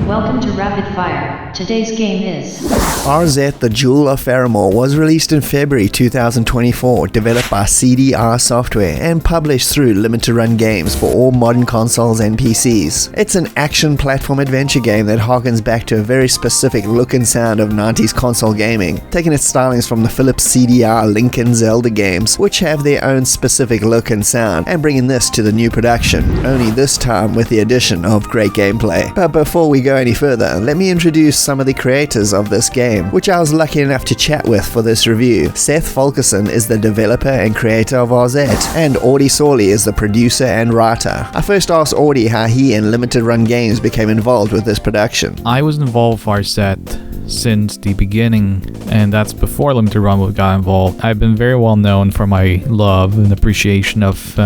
Welcome to Rapid Fire. Today's game is Arzette, the Jewel of Faramore was released in February 2024, developed by CDR Software and published through Limited Run Games for all modern consoles and PCs. It's an action platform adventure game that harkens back to a very specific look and sound of 90s console gaming, taking its stylings from the Philips CDR Link and Zelda games, which have their own specific look and sound, and bringing this to the new production, only this time with the addition of great gameplay. But before we go any further, let me introduce some of the creators of this game, which I was lucky enough to chat with for this review. Seth Fulkerson is the developer and creator of Arzette, and Audie Sawley is the producer and writer. I first asked Audie how he and Limited Run Games became involved with this production. I was involved with Arzette since the beginning, and that's before Limited Run got involved. I've been very well known for my love and appreciation of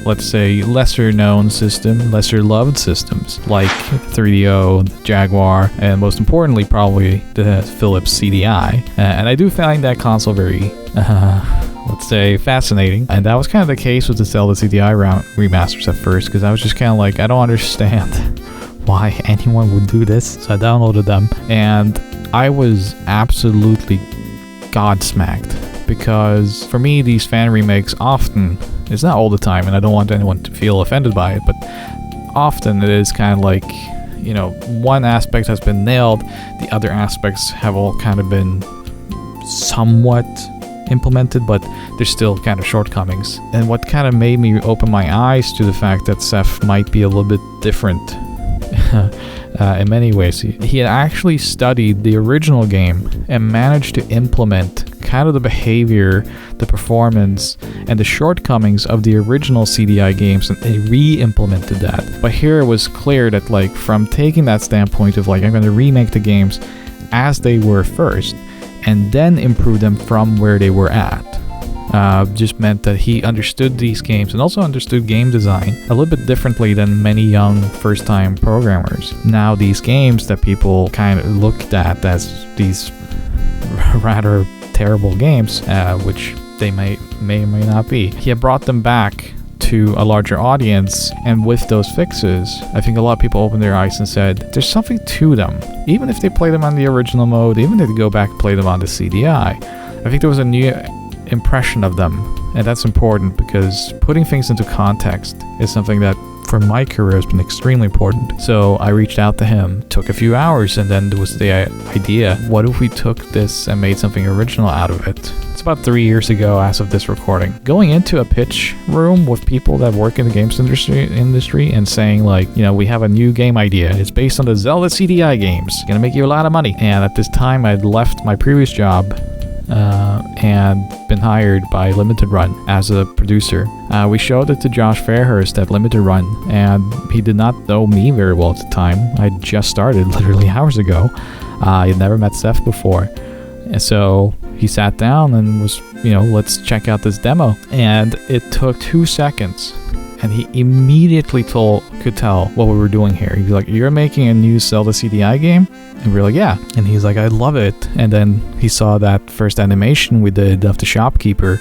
let's say lesser known lesser loved systems like 3DO, Jaguar, and most importantly probably the Philips CDI. And I do find that console very let's say fascinating, and that was kind of the case with the Zelda CDI remasters at first, because I was just kind of like, I don't understand why anyone would do this. So I downloaded them and I was absolutely godsmacked, because for me these fan remakes often, it's not all the time and I don't want anyone to feel offended by it, but often it is kind of like, you know, one aspect has been nailed, the other aspects have all kind of been somewhat implemented, but there's still kind of shortcomings. And what kind of made me open my eyes to the fact that Seth might be a little bit different in many ways. He had actually studied the original game and managed to implement kind of the behavior, the performance, and the shortcomings of the original CDI games, and they re-implemented that. But here it was clear that, like, from taking that standpoint of like, I'm going to remake the games as they were first and then improve them from where they were at, just meant that he understood these games and also understood game design a little bit differently than many young first-time programmers. Now these games that people kind of looked at as these rather terrible games, which they may or may not be, he had brought them back to a larger audience, and with those fixes, I think a lot of people opened their eyes and said, there's something to them. Even if they play them on the original mode, even if they go back and play them on the CDI, I think there was a new impression of them, and that's important, because putting things into context is something that for my career has been extremely important. So I reached out to him, took a few hours, and then there was the idea, what if we took this and made something original out of it? It's about 3 years ago as of this recording. Going into a pitch room with people that work in the games industry and saying, like, you know, we have a new game idea, it's based on the Zelda CDI games, gonna make you a lot of money. And at this time I'd left my previous job and been hired by Limited Run as a producer. We showed it to Josh Fairhurst at Limited Run, and he did not know me very well at the time. I just started literally hours ago. I had never met Seth before, and so he sat down and was, you know, let's check out this demo. And it took 2 seconds, and he immediately could tell what we were doing here. He'd be like, you're making a new Zelda CDI game? And we were like, yeah. And he's like, I love it. And then he saw that first animation we did of the shopkeeper.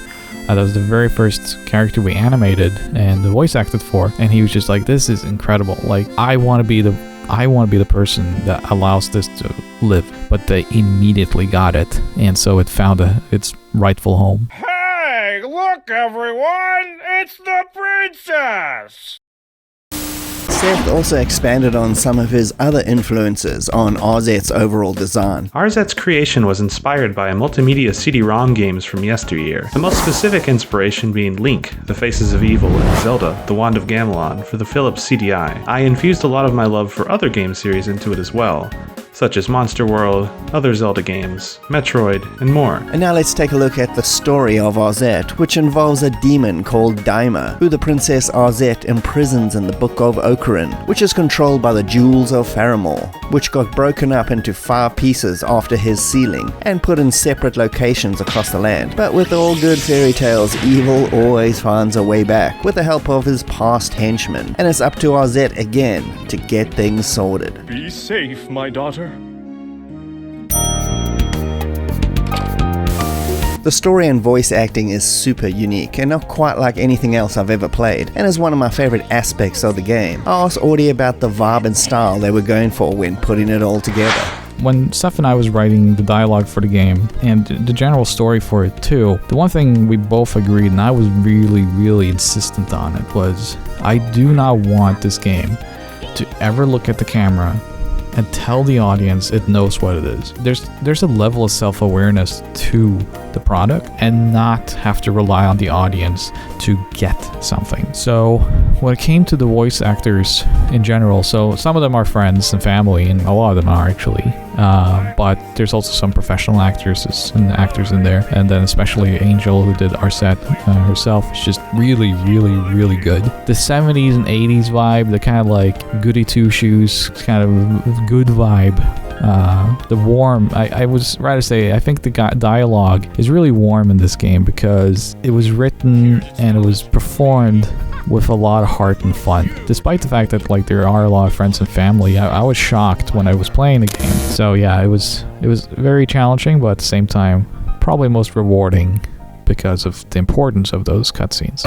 That was the very first character we animated and the voice acted for. And he was just like, this is incredible. Like, I want to be the person that allows this to live. But they immediately got it. And so it found its rightful home. Hey, look everyone! It's the princess! Seth also expanded on some of his other influences on Arzette's overall design. Arzette's creation was inspired by multimedia CD-ROM games from yesteryear, the most specific inspiration being Link, The Faces of Evil, and Zelda, The Wand of Gamelon for the Philips CDI. I infused a lot of my love for other game series into it as well, such as Monster World, other Zelda games, Metroid, and more. And now let's take a look at the story of Arzette, which involves a demon called Daima, who the Princess Arzette imprisons in the Book of Ocarin, which is controlled by the Jewels of Faramore, which got broken up into 5 pieces after his sealing, and put in separate locations across the land. But with all good fairy tales, evil always finds a way back, with the help of his past henchmen, and it's up to Arzette again to get things sorted. Be safe, my daughter. The story and voice acting is super unique and not quite like anything else I've ever played, and is one of my favorite aspects of the game. I asked Audie about the vibe and style they were going for when putting it all together. When Seth and I was writing the dialogue for the game and the general story for it too, the one thing we both agreed, and I was really insistent on it, was I do not want this game to ever look at the camera and tell the audience it knows what it is. There's a level of self-awareness to the product and not have to rely on the audience to get something. So when it came to the voice actors in general, so some of them are friends and family, and a lot of them are actually, but there's also some professional actors and actors in there, and then especially Angel, who did Arzette herself, is just really good. The 70s and 80s vibe, the kind of like goody two-shoes kind of good vibe, the warm, I was right to say, I think the dialogue is really warm in this game because it was written and it was performed with a lot of heart and fun. Despite the fact that like there are a lot of friends and family, I was shocked when I was playing the game. So yeah, it was very challenging, but at the same time, probably most rewarding because of the importance of those cutscenes.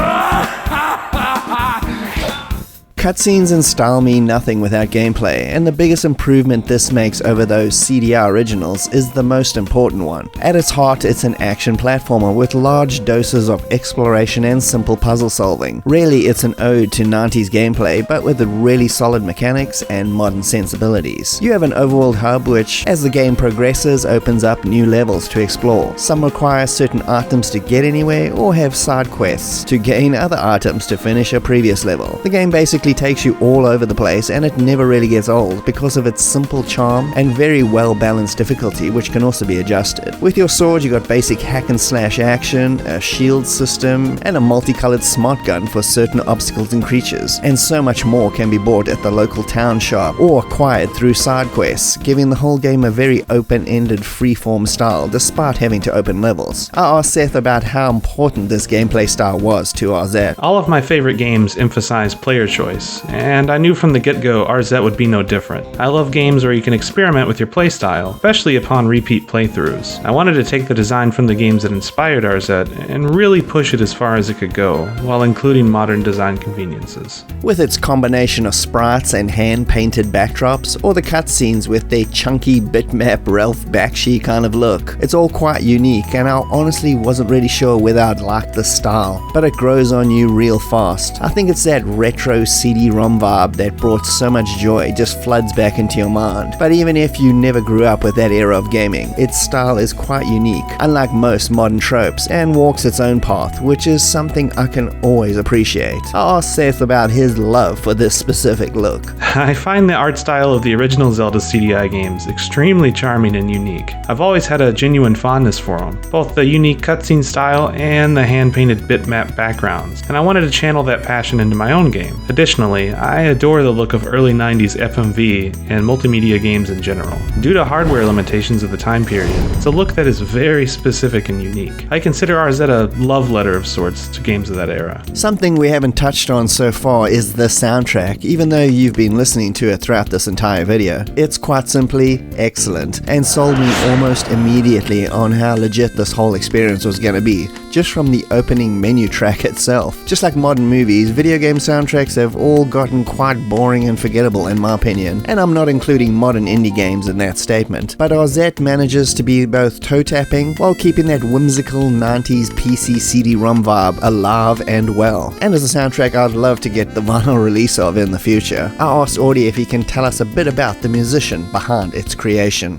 Cutscenes and style mean nothing without gameplay, and the biggest improvement this makes over those CDR originals is the most important one. At its heart, it's an action platformer with large doses of exploration and simple puzzle solving. Really, it's an ode to 90s gameplay, but with really solid mechanics and modern sensibilities. You have an overworld hub which, as the game progresses, opens up new levels to explore. Some require certain items to get anywhere, or have side quests to gain other items to finish a previous level. The game basically takes you all over the place, and it never really gets old because of its simple charm and very well balanced difficulty, which can also be adjusted. With your sword, you got basic hack and slash action, a shield system, and a multicolored smart gun for certain obstacles and creatures, and so much more can be bought at the local town shop or acquired through side quests, giving the whole game a very open-ended freeform style despite having to open levels. I asked Seth about how important this gameplay style was to Arzette. All of my favorite games emphasize player choice, and I knew from the get-go Arzette would be no different. I love games where you can experiment with your playstyle, especially upon repeat playthroughs. I wanted to take the design from the games that inspired Arzette and really push it as far as it could go, while including modern design conveniences. With its combination of sprites and hand-painted backdrops, or the cutscenes with their chunky bitmap Ralph Bakshi kind of look, it's all quite unique, and I honestly wasn't really sure whether I'd like the style, but it grows on you real fast. I think it's that retro CD-ROM vibe that brought so much joy just floods back into your mind. But even if you never grew up with that era of gaming, its style is quite unique, unlike most modern tropes, and walks its own path, which is something I can always appreciate. I asked Seth about his love for this specific look. I find the art style of the original Zelda CDI games extremely charming and unique. I've always had a genuine fondness for them, both the unique cutscene style and the hand-painted bitmap backgrounds, and I wanted to channel that passion into my own game. Additionally, I adore the look of early 90s FMV and multimedia games in general. Due to hardware limitations of the time period, it's a look that is very specific and unique. I consider Arzette a love letter of sorts to games of that era. Something we haven't touched on so far is the soundtrack, even though you've been listening to it throughout this entire video. It's quite simply excellent, and sold me almost immediately on how legit this whole experience was going to be, just from the opening menu track itself. Just like modern movies, video game soundtracks have all gotten quite boring and forgettable in my opinion, and I'm not including modern indie games in that statement. But Arzette manages to be both toe-tapping while keeping that whimsical 90s PC CD-ROM vibe alive and well, and as a soundtrack I'd love to get the vinyl release of in the future. I asked Audie if he can tell us a bit about the musician behind its creation.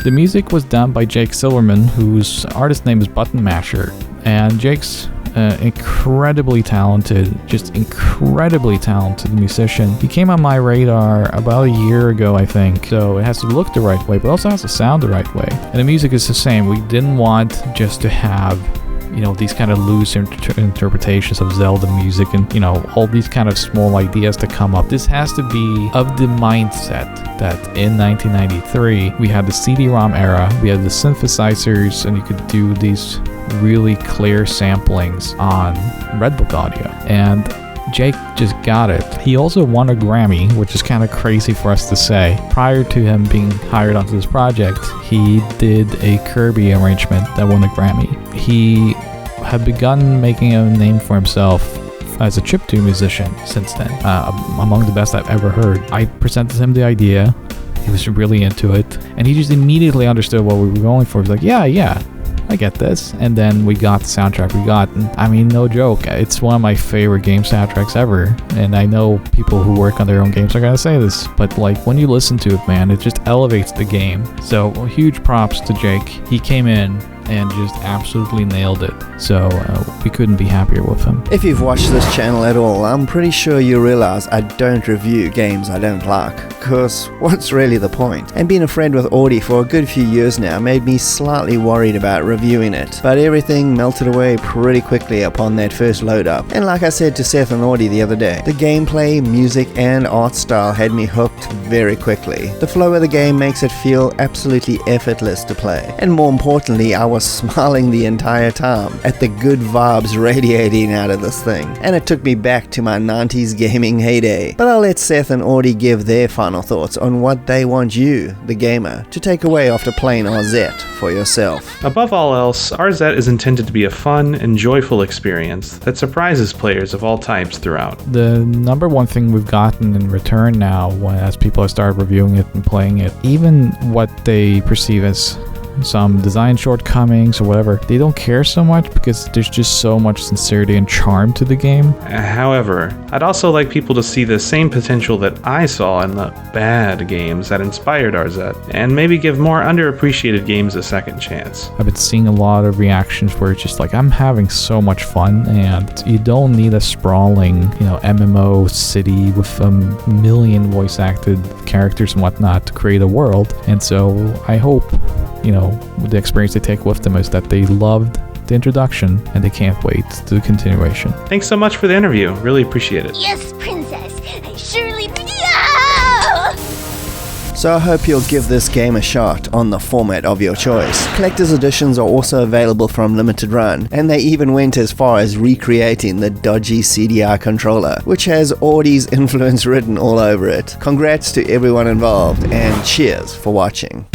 The music was done by Jake Silverman, whose artist name is Button Masher, and Jake's incredibly talented musician. He came on my radar about a year ago, I think, so it has to look the right way, but also has to sound the right way. And the music is the same. We didn't want just to have, you know, these kind of loose interpretations of Zelda music and, you know, all these kind of small ideas to come up. This has to be of the mindset that in 1993 we had the CD-ROM era, we had the synthesizers, and you could do these really clear samplings on Redbook audio. And Jake just got it. He also won a Grammy, which is kind of crazy for us to say. Prior to him being hired onto this project, he did a Kirby arrangement that won a Grammy. He had begun making a name for himself as a chiptune musician since then, among the best I've ever heard. I presented him the idea. He was really into it, and he just immediately understood what we were going for. He was like, yeah, I get this. And then we got the soundtrack we got, and I mean, no joke, it's one of my favorite game soundtracks ever. And I know people who work on their own games are gonna say this, but like, when you listen to it, man, it just elevates the game. So huge props to Jake. He came in and just absolutely nailed it. So we couldn't be happier with him. If you've watched this channel at all, I'm pretty sure you realize I don't review games I don't like, cause what's really the point? And being a friend with Audi for a good few years now made me slightly worried about reviewing it, but everything melted away pretty quickly upon that first load up. And like I said to Seth and Audi the other day, the gameplay, music and art style had me hooked very quickly. The flow of the game makes it feel absolutely effortless to play, and more importantly, I was smiling the entire time at the good vibes radiating out of this thing, and it took me back to my 90s gaming heyday. But I'll let Seth and Audi give their final thoughts on what they want you, the gamer, to take away after playing Arzette for yourself. Above all else, Arzette is intended to be a fun and joyful experience that surprises players of all types throughout. The number one thing we've gotten in return now, as people have started reviewing it and playing it, even what they perceive as some design shortcomings or whatever, they don't care so much because there's just so much sincerity and charm to the game. However, I'd also like people to see the same potential that I saw in the bad games that inspired Arzette, and maybe give more underappreciated games a second chance. I've been seeing a lot of reactions where it's just like, I'm having so much fun, and you don't need a sprawling, MMO city with a million voice acted characters and whatnot to create a world. And so I hope the experience they take with them is that they loved the introduction and they can't wait to the continuation. Thanks so much for the interview. Really appreciate it. Yes, princess. I surely... So I hope you'll give this game a shot on the format of your choice. Collector's editions are also available from Limited Run, and they even went as far as recreating the dodgy CDI controller, which has Audi's influence written all over it. Congrats to everyone involved, and cheers for watching.